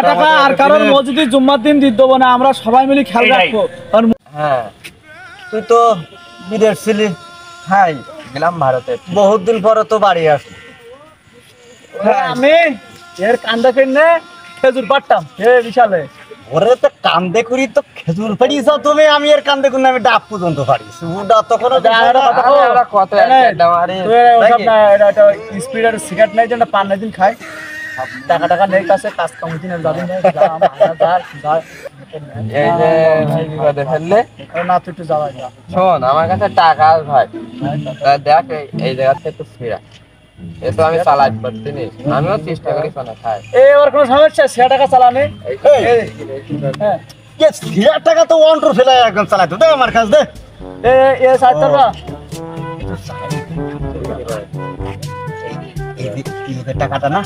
টাকা আর কারোর মসজিদে জুম্মার দিন দিতে দেবো না, আমরা সবাই মিলে খেয়াল রাখবো। হ্যাঁ তুই তো বিদেশ ছিলি, হ্যাঁ গেলাম ভারতে, বহুত দিন পরে তো বাড়ি আসলি। আমি এর কান্দা কিনে খেজুর পাড়তাম বিশালে। ওরে তো কান্দে করি তো খেজুর পাড়িস তুমি, আমি এর কান্দে করি আমি ডাব পর্যন্ত পারিস ওটা তখন কত স্পিডের সিগারেট নাই, যেটা পান দিন খাই, টাকা টাকা নেই কাছে, কাজ কাম দিন যাবি এই যে ভাই বিপদে ফেললে না, তুই একটু যাওয়াই না। শোন আমার কাছে টাকা ভাই, দেখ এই জায়গা থেকে একটু ফিরা, এসব আমি চালাই পারছি নি, আমিও চেষ্টা করি শোনা খাই। ওর কোনো সমস্যা, সে টাকা চালানে টাকা তো অন্টর ফেলে একদম চালাইতো দে আমার কাছে দে। টাকাটা না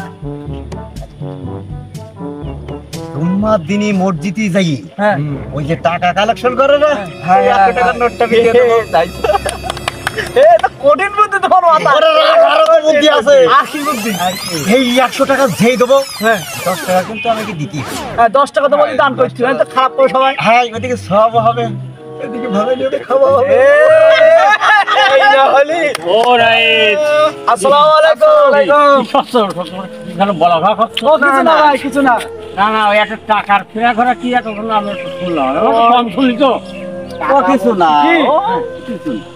জুম্মার দিনই মসজিদে যাই, ওই যে টাকা কালেকশন করে না, টাকার নোটটা বিয়ে দেবো। কঠিন বুদ্ধি তো বুদ্ধি আছে, এই 100 টাকা যেই দেবো 10 টাকা কিন্তু আমাকে দিতে, 10 টাকা তো দান করছি, তো খারাপ করে সবাই। হ্যাঁ ওইদিকে সব হবে, এদিকে ভালো নিয়ে খাওয়া হবে। আসসালামু আলাইকুম। কিছু না, না না ওই একটা টাকার ফেরা করা কি একটা আমি শুনলাম, কম শুনলি তো কিছু না,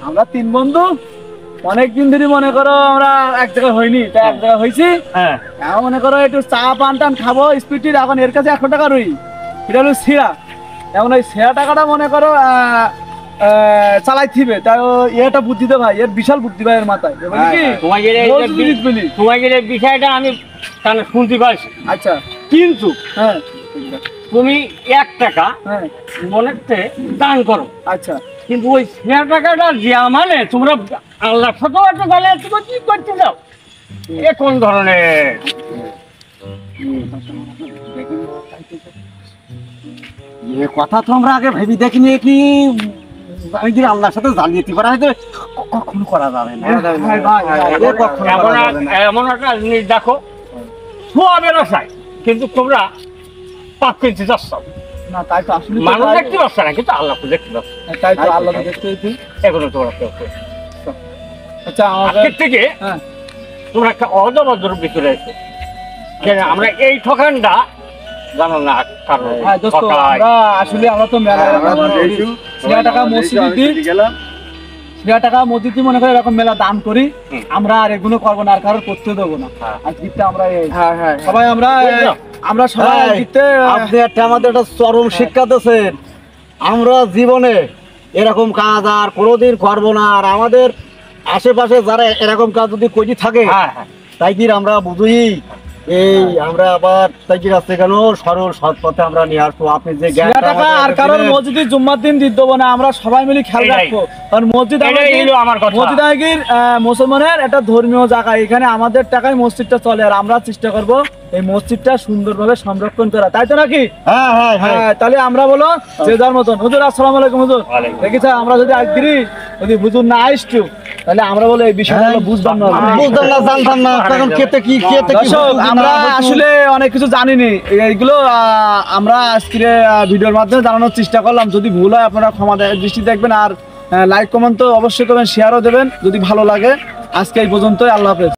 আমরা 3 বন্ধু অনেকদিন ধরে মনে করো আমরা এক জায়গায় হইনি, তাই এক জায়গায় হয়েছি। এখন মনে করো একটু চা পান টান খাবো স্পিডটির, এখন এর কাছে 100 টাকা রই, এটা হলো সেরা। এখন ওই সেরা টাকাটা মনে করো চালাই থিবে, তাই এটা বুদ্ধি দে ভাই, এর বিশাল বুদ্ধি ভাই এর মাথায়। তোমার বিষয়টা আমি কানে শুনতে পাইছি, আচ্ছা কিন্তু হ্যাঁ তুমি 1 টাকা মনেতে দান করো, আচ্ছা, কিন্তু ওই সেরা টাকাটা দেওয়া মানে তোমরা আল্লাহর সাথেও একটা গালে তুমি কি করতে যাও, এ কোন ধরনের? এ কথা তো আমরা আগে ভেবে দেখিনি, কি আল্লাহর সাথে জালিয়াতি করা হয়তো কখনো করা যাবে না। এমন একটা জিনিস দেখো, ছোঁয়া বেরোসায় কিন্তু তোমরা পাপ কিনতে যাচ্ছ না, তাই তো আসলে মানুষ দেখতে পাচ্ছ না, কিন্তু আল্লাহকে দেখতে পাচ্ছ, তাই তো আল্লাহ দেখতে এগুলো তোমরা কেউ। আচ্ছা আজকের থেকে তোমরা একটা অজবজর ভিতরে এসো, আমরা এই ঠকানটা জানো না কারণ আসলে আমরা তো মেলা টাকা মসজিদে মনে করে এরকম মেলা দান করি, আমরা আর এগুলো করবো না, আর কারোর করতে দেবো না। আজকে আমরা সবাই আমরা সবাই আপনি একটা আমাদের একটা চরম শিক্ষা দিয়েছেন, আমরা জীবনে এরকম কাজ আর কোনোদিন করবো না, আর আমাদের আশেপাশে যারা এরকম কাজ যদি করি থাকে তাই কি আমরা বুঝি এই আমরা আবার তাই কি রাস্তা কেন সরল সৎ পথে আমরা নিয়ে আসবো। আপনি যে টাকা আর কারোর মসজিদে জুম্মার দিন দিতে দেবো না, আমরা সবাই মিলে খেয়াল রাখবো। কারণ মসজিদ মসজিদ মুসলমানের একটা ধর্মীয় জায়গা, এখানে আমাদের টাকায় মসজিদটা চলে, আর আমরা চেষ্টা করবো এই মসজিদটা সুন্দরভাবে সংরক্ষণ করা, তাই তো নাকি? হ্যাঁ তাহলে আমরা বলো যে যার মতন। হুজুর আসসালামু আলাইকুম। হুজুর দেখেছ আমরা যদি আজকে যদি হুজুর না আসতো তাহলে আমরা বলে এই বিষয়গুলো বুঝতাম না, জানতাম না কারণ কেতে কি আমরা আসলে অনেক কিছু জানিনি, এইগুলো আমরা আজকে ভিডিওর মাধ্যমে জানানোর চেষ্টা করলাম। যদি ভুল হয় আপনারা ক্ষমা দৃষ্টি দেখবেন, আর লাইক কমেন্ট তো অবশ্যই করবেন, শেয়ারও দেবেন যদি ভালো লাগে। আজকে এই পর্যন্তই, আল্লাহ হাফেজ।